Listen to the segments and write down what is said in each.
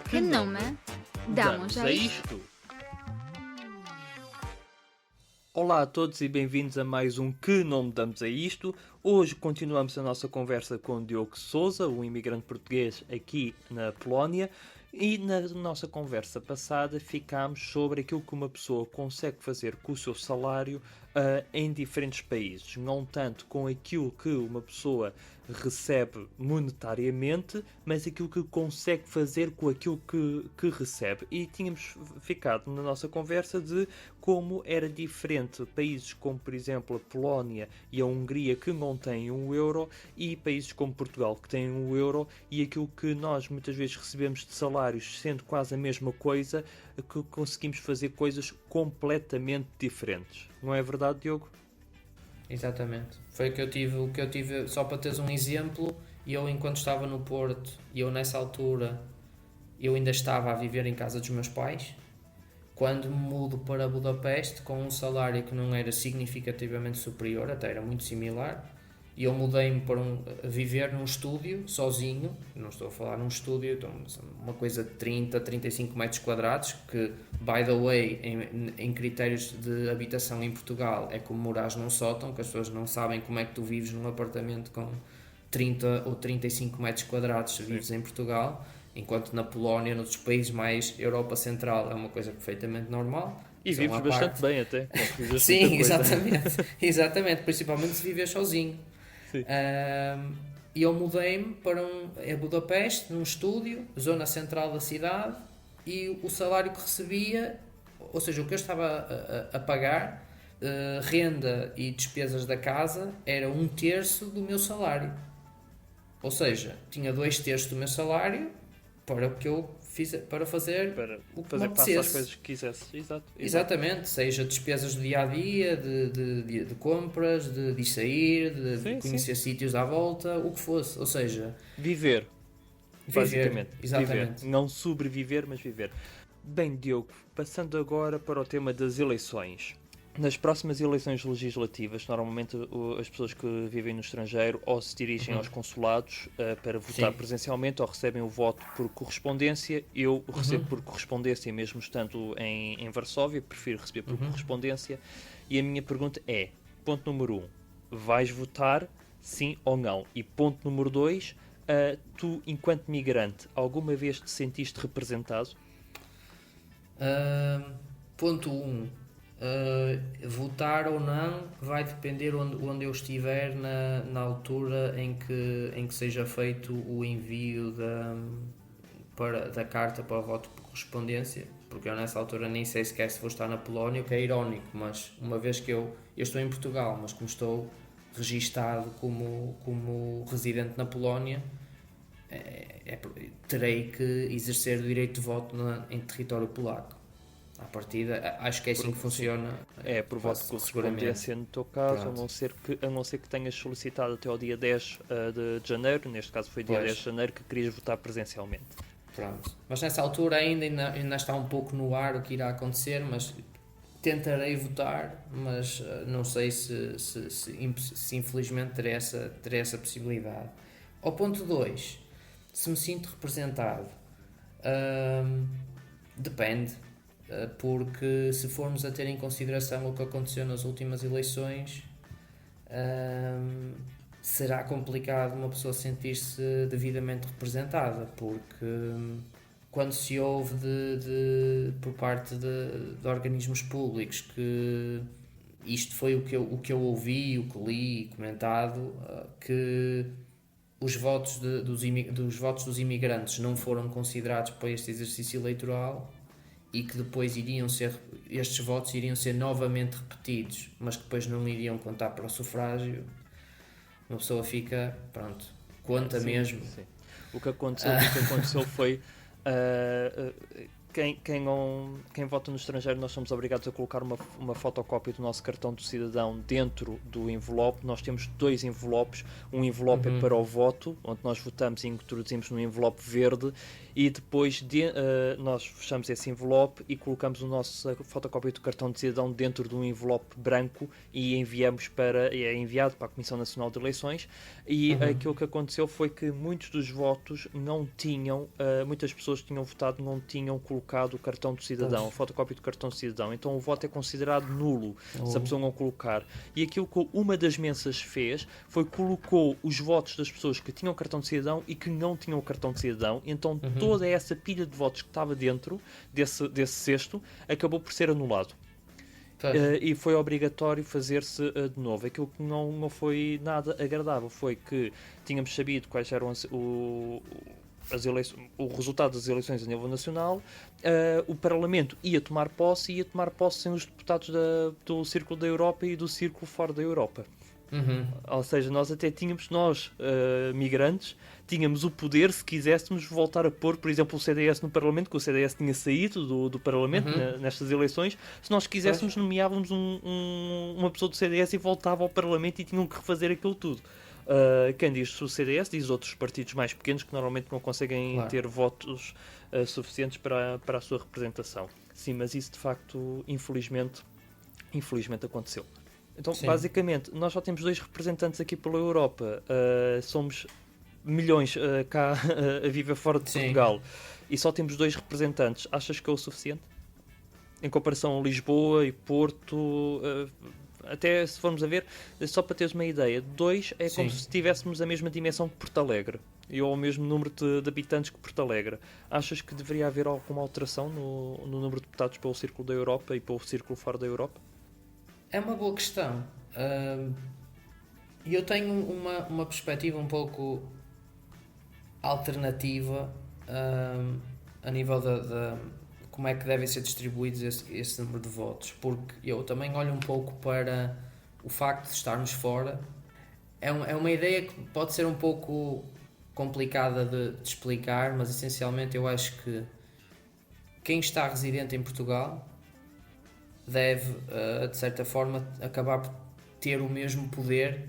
Que nome damos a isto? Olá a todos e bem-vindos a mais um Que Nome Damos a Isto. Hoje continuamos a nossa conversa com Diogo Sousa, um imigrante português aqui na Polónia. E na nossa conversa passada ficámos sobre aquilo que uma pessoa consegue fazer com o seu salário em diferentes países. Não tanto com aquilo que uma pessoa recebe monetariamente, mas aquilo que consegue fazer com aquilo que recebe. E tínhamos ficado na nossa conversa de como era diferente países como, por exemplo, a Polónia e a Hungria, que não têm um euro, e países como Portugal, que têm um euro, e aquilo que nós muitas vezes recebemos de salários sendo quase a mesma coisa, que conseguimos fazer coisas completamente diferentes. Não é verdade, Diogo? Exatamente. Foi o que eu tive, só para teres um exemplo, eu enquanto estava no Porto, eu nessa altura, eu ainda estava a viver em casa dos meus pais. Quando me mudo para Budapeste, com um salário que não era significativamente superior, até era muito similar, e eu mudei-me para viver num estúdio, sozinho, não estou a falar num estúdio, então, uma coisa de 30, 35 metros quadrados, que, by the way, em critérios de habitação em Portugal, é como morares num sótão, que as pessoas não sabem como é que tu vives num apartamento com 30 ou 35 metros quadrados se vives em Portugal, enquanto na Polónia, noutros países mais Europa Central, é uma coisa perfeitamente normal. E vives bastante bem até. Sim, exatamente, principalmente se vives sozinho. E eu mudei-me para Budapeste, num estúdio, zona central da cidade, e o salário que recebia, ou seja, o que eu estava a pagar, renda e despesas da casa, era 1/3 do meu salário. Ou seja, tinha 2/3 do meu salário para o que eu fiz, para fazer o que me apetecesse. As coisas que quisesse. Exatamente, seja despesas do dia a dia, de compras, de sair, de conhecer sítios à volta, o que fosse. Ou seja, viver. Basicamente. Exatamente. Viver. Não sobreviver, mas viver. Bem, Diogo, passando agora para o tema das eleições. Nas próximas eleições legislativas, normalmente as pessoas que vivem no estrangeiro ou se dirigem aos consulados para votar presencialmente ou recebem o voto por correspondência. Eu recebo por correspondência, mesmo estando em Varsóvia, prefiro receber por correspondência. E a minha pergunta é, ponto número 1, vais votar, sim ou não? E ponto número 2, tu, enquanto migrante, alguma vez te sentiste representado? Ponto 1. Votar ou não vai depender onde eu estiver na altura em que seja feito o envio da carta para o voto por correspondência, porque eu nessa altura nem sei sequer se vou estar na Polónia, o que é irónico, mas uma vez que eu estou em Portugal, mas como estou registado como residente na Polónia, terei que exercer o direito de voto em território polaco. À partida, acho que é assim que funciona. É, por voto de correspondência no teu caso, a não ser que tenhas solicitado até ao dia 10 de janeiro, neste caso foi dia 10 de janeiro, que querias votar presencialmente. Pronto. Mas nessa altura ainda está um pouco no ar o que irá acontecer, mas tentarei votar, mas não sei se infelizmente terei essa possibilidade. Ao ponto 2, se me sinto representado, depende. Porque se formos a ter em consideração o que aconteceu nas últimas eleições, será complicado uma pessoa sentir-se devidamente representada, porque quando se ouve por parte de organismos públicos que isto foi o que eu ouvi, o que li comentado, que os votos dos imigrantes não foram considerados para este exercício eleitoral, e que depois estes votos iriam ser novamente repetidos, mas que depois não iriam contar para o sufrágio, uma pessoa fica, pronto, conta mesmo. Sim. O que aconteceu foi quem vota no estrangeiro, nós somos obrigados a colocar uma fotocópia do nosso cartão de cidadão dentro do envelope. Nós temos 2 envelopes. Um envelope é para o voto, onde nós votamos e introduzimos no envelope verde, e depois nós fechamos esse envelope e colocamos a nossa fotocópia do cartão de cidadão dentro de um envelope branco e é enviado para a Comissão Nacional de Eleições. E aquilo que aconteceu foi que muitos dos votos não tinham, muitas pessoas que tinham votado não tinham colocado o cartão de cidadão, a fotocópia do cartão de cidadão. Então o voto é considerado nulo se a pessoa não colocar. E aquilo que uma das mensas fez foi colocou os votos das pessoas que tinham o cartão de cidadão e que não tinham o cartão de cidadão. Então toda essa pilha de votos que estava dentro desse cesto acabou por ser anulado. E foi obrigatório fazer-se de novo. Aquilo que não foi nada agradável foi que tínhamos sabido quais eram o resultado das eleições a nível nacional. O Parlamento ia tomar posse sem os deputados do Círculo da Europa e do Círculo fora da Europa. Ou seja, nós até tínhamos, migrantes, tínhamos o poder, se quiséssemos, voltar a pôr, por exemplo, o CDS no Parlamento, que o CDS tinha saído do Parlamento nestas eleições. Se nós quiséssemos, nomeávamos uma pessoa do CDS e voltava ao Parlamento e tinham que refazer aquilo tudo. Quem diz o CDS diz outros partidos mais pequenos que normalmente não conseguem ter votos suficientes para a sua representação. Sim, mas isso de facto, infelizmente aconteceu. Então, basicamente, nós só temos 2 representantes aqui pela Europa. Somos milhões cá a viver fora de Portugal. E só temos 2 representantes. Achas que é o suficiente? Em comparação a Lisboa e Porto... até se formos a ver, só para teres uma ideia, 2 é como se tivéssemos a mesma dimensão que Porto Alegre. E ou o mesmo número de habitantes que Porto Alegre. Achas que deveria haver alguma alteração no número de deputados pelo Círculo da Europa e pelo Círculo fora da Europa? É uma boa questão. Eu tenho uma perspectiva um pouco alternativa a nível de como é que devem ser distribuídos esse número de votos, porque eu também olho um pouco para o facto de estarmos fora. É uma ideia que pode ser um pouco complicada de explicar, mas essencialmente eu acho que quem está residente em Portugal deve, de certa forma, acabar por ter o mesmo poder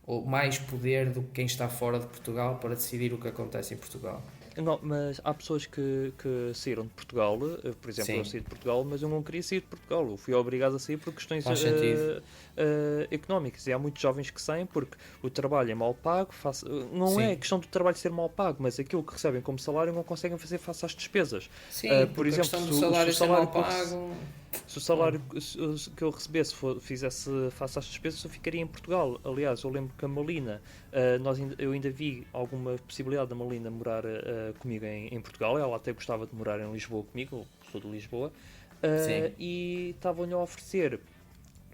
ou mais poder do que quem está fora de Portugal para decidir o que acontece em Portugal. Não, mas há pessoas que saíram de Portugal, por exemplo, eu saí de Portugal, mas eu não queria sair de Portugal, eu fui obrigado a sair por questões económicas, e há muitos jovens que saem porque o trabalho é mal pago, não é questão do trabalho ser mal pago, mas aquilo que recebem como salário não conseguem fazer face às despesas. Sim, por exemplo, se o salário ser mal pago... Se o salário que eu recebesse fizesse face às despesas, eu ficaria em Portugal. Aliás, eu lembro que a Malina, eu ainda vi alguma possibilidade da Malina morar comigo em Portugal. Ela até gostava de morar em Lisboa comigo, eu sou de Lisboa, e estavam-lhe a oferecer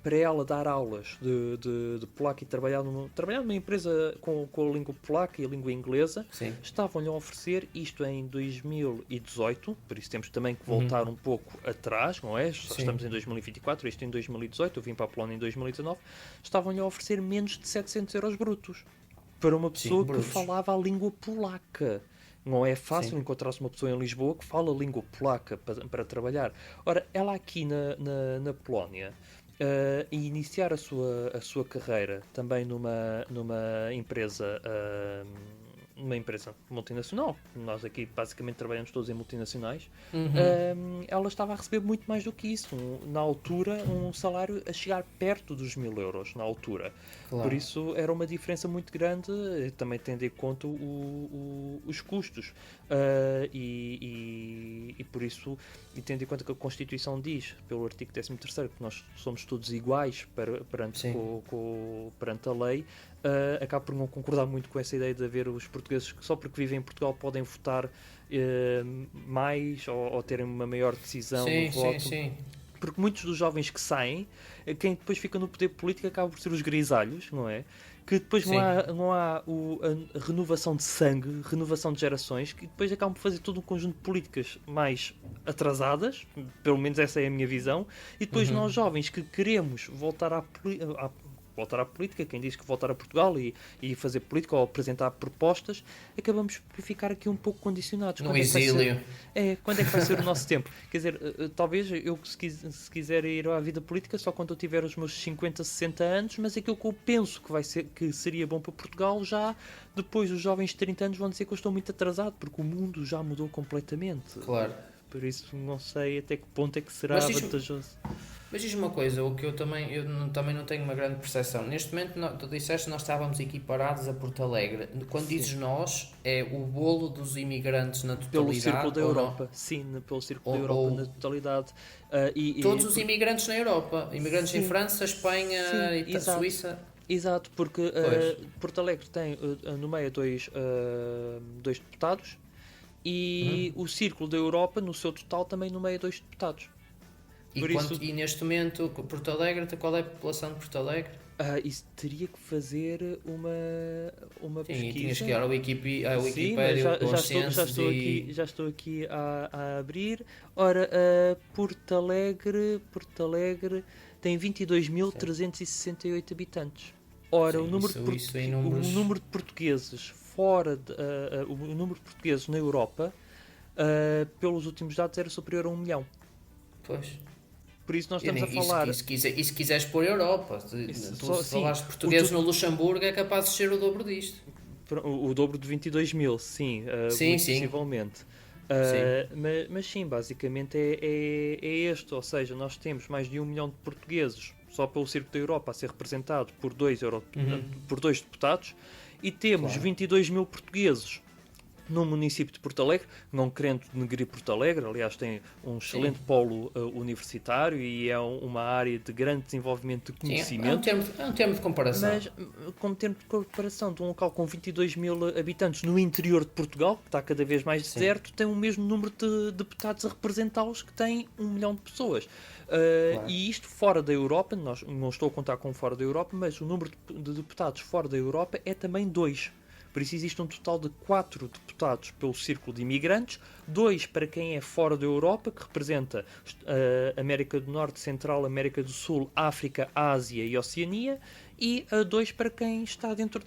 para ela dar aulas de polaco e trabalhar numa empresa com a língua polaca e a língua inglesa. Estavam-lhe a oferecer isto em 2018, por isso temos também que voltar um pouco atrás, não é? Só estamos em 2024, isto em 2018, eu vim para a Polónia em 2019. Estavam-lhe a oferecer menos de 700 euros brutos para uma pessoa que falava a língua polaca. Não é fácil encontrar-se uma pessoa em Lisboa que fala a língua polaca para trabalhar. Ora, ela aqui na Polónia... e iniciar a sua carreira também numa empresa multinacional. Nós aqui basicamente trabalhamos todos em multinacionais. Ela estava a receber muito mais do que isso. Na altura, um salário a chegar perto dos 1.000 euros na altura. Claro. Por isso era uma diferença muito grande, também tendo em conta os custos. E por isso, e tendo em conta que a Constituição diz, pelo artigo 13º, que nós somos todos iguais perante a lei, acabo por não concordar muito com essa ideia de haver os portugueses que só porque vivem em Portugal podem votar mais ou terem uma maior decisão no voto. Porque muitos dos jovens que saem, quem depois fica no poder político acaba por ser os grisalhos, não é? Que depois não há a renovação de sangue, renovação de gerações, que depois acabam por fazer todo um conjunto de políticas mais atrasadas, pelo menos essa é a minha visão, e depois nós jovens que queremos voltar voltar à política, quem diz que voltar a Portugal e fazer política ou apresentar propostas, acabamos por ficar aqui um pouco condicionados. No exílio. Quando é que vai ser o nosso tempo? Quer dizer, talvez eu, se quiser ir à vida política, só quando eu tiver os meus 50, 60 anos, mas aquilo que eu penso que seria bom para Portugal, já depois os jovens de 30 anos vão dizer que eu estou muito atrasado, porque o mundo já mudou completamente. Claro. Por isso não sei até que ponto é que será Mas vantajoso. Mas diz-me uma coisa, o que eu também não tenho uma grande percepção. Neste momento, tu disseste que nós estávamos equiparados a Porto Alegre. Quando dizes nós, é o bolo dos imigrantes na totalidade? Pelo Círculo da ou Europa, não? sim, pelo Círculo da Europa na totalidade. Todos os imigrantes na Europa, imigrantes sim, em França, Espanha, sim, exato. Suíça. Exato, porque Porto Alegre tem nomeia dois deputados e o Círculo da Europa, no seu total, também nomeia 2 deputados. E neste momento, Porto Alegre, qual é a população de Porto Alegre? Isso teria que fazer uma pesquisa. Tinhas que ir ao Wikipedia, Sim, mas já estou aqui a abrir. Ora, Porto Alegre tem 22.368 habitantes. Ora, Sim, o número de portugueses o número de portugueses na Europa, pelos últimos dados, era superior a 1 milhão. Pois. Por isso nós estamos a falar... E se quiseres pôr Europa, se falares português no Luxemburgo, é capaz de ser o dobro disto. O dobro de 22 mil, sim, possivelmente. Mas sim, basicamente é este, ou seja, nós temos mais de 1 milhão de portugueses só pelo Círculo da Europa a ser representado por 2 deputados, e temos 22 mil portugueses no município de Porto Alegre, não querendo denegrir Porto Alegre, aliás tem um excelente polo universitário e é uma área de grande desenvolvimento de conhecimento. Sim, é um termo de comparação. Mas como termo de comparação de um local com 22 mil habitantes no interior de Portugal, que está cada vez mais deserto, tem o mesmo número de deputados a representá-los que tem 1 milhão de pessoas. Claro. E isto fora da Europa, não estou a contar com fora da Europa, mas o número de deputados fora da Europa é também 2. Por isso existe um total de 4 deputados pelo Círculo de Imigrantes, 2 para quem é fora da Europa, que representa América do Norte, Central, América do Sul, África, Ásia e Oceania, e 2 para quem está dentro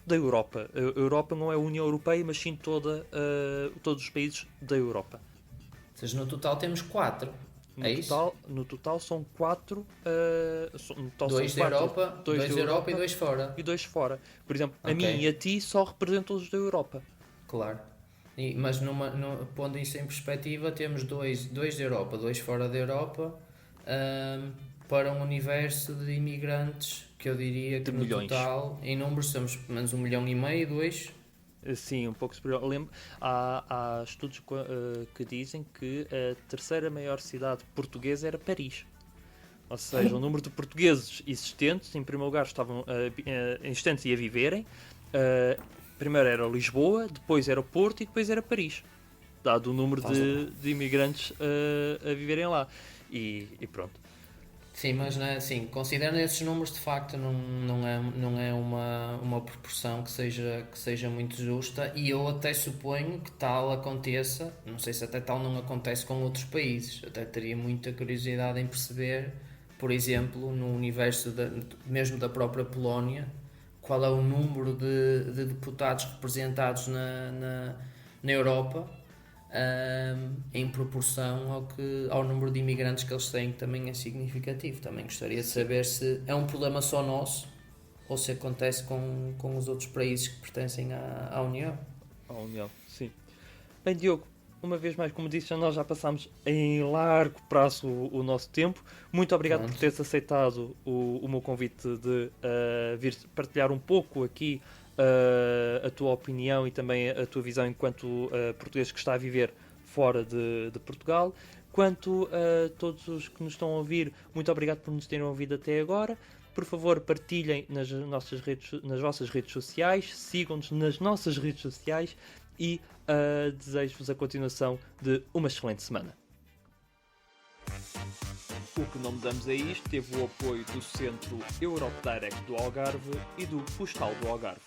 da Europa. A Europa não é a União Europeia, mas sim todos os países da Europa. Ou seja, no total temos 4. No total são 4. 2 da Europa, 2 da Europa e 2 fora. E 2 fora. Por exemplo, a mim e a ti só representam os da Europa. Claro. Mas pondo isso em perspectiva, temos 2 da Europa, 2 fora da Europa, para um universo de imigrantes que eu diria que no total, em números, somos pelo menos 1,5 milhão, 2. Sim, um pouco superior. Há estudos que dizem que a terceira maior cidade portuguesa era Paris. Ou seja, o número de portugueses existentes, em primeiro lugar, estavam existentes e a viverem. Primeiro era Lisboa, depois era Porto e depois era Paris. Dado o número de imigrantes a viverem lá. E pronto. Sim, mas sim, considerando esses números, de facto não é uma proporção que seja muito justa, e eu até suponho que tal aconteça, não sei se até tal não acontece com outros países. Até teria muita curiosidade em perceber, por exemplo, no universo mesmo da própria Polónia, qual é o número de deputados representados na Europa, em proporção ao número de imigrantes que eles têm, que também é significativo. Também gostaria de saber se é um problema só nosso ou se acontece com os outros países que pertencem à União. À União, sim. Bem, Diogo, uma vez mais, como disse, nós já passámos em largo prazo o nosso tempo. Muito obrigado por teres aceitado o meu convite de vir partilhar um pouco aqui a tua opinião e também a tua visão enquanto português que está a viver fora de Portugal. Quanto a todos os que nos estão a ouvir, muito obrigado por nos terem ouvido até agora. Por favor, partilhem nas vossas redes sociais, sigam-nos nas nossas redes sociais e desejo-vos a continuação de uma excelente semana. O que não mudamos a isto teve o apoio do Centro Europe Direct do Algarve e do Postal do Algarve.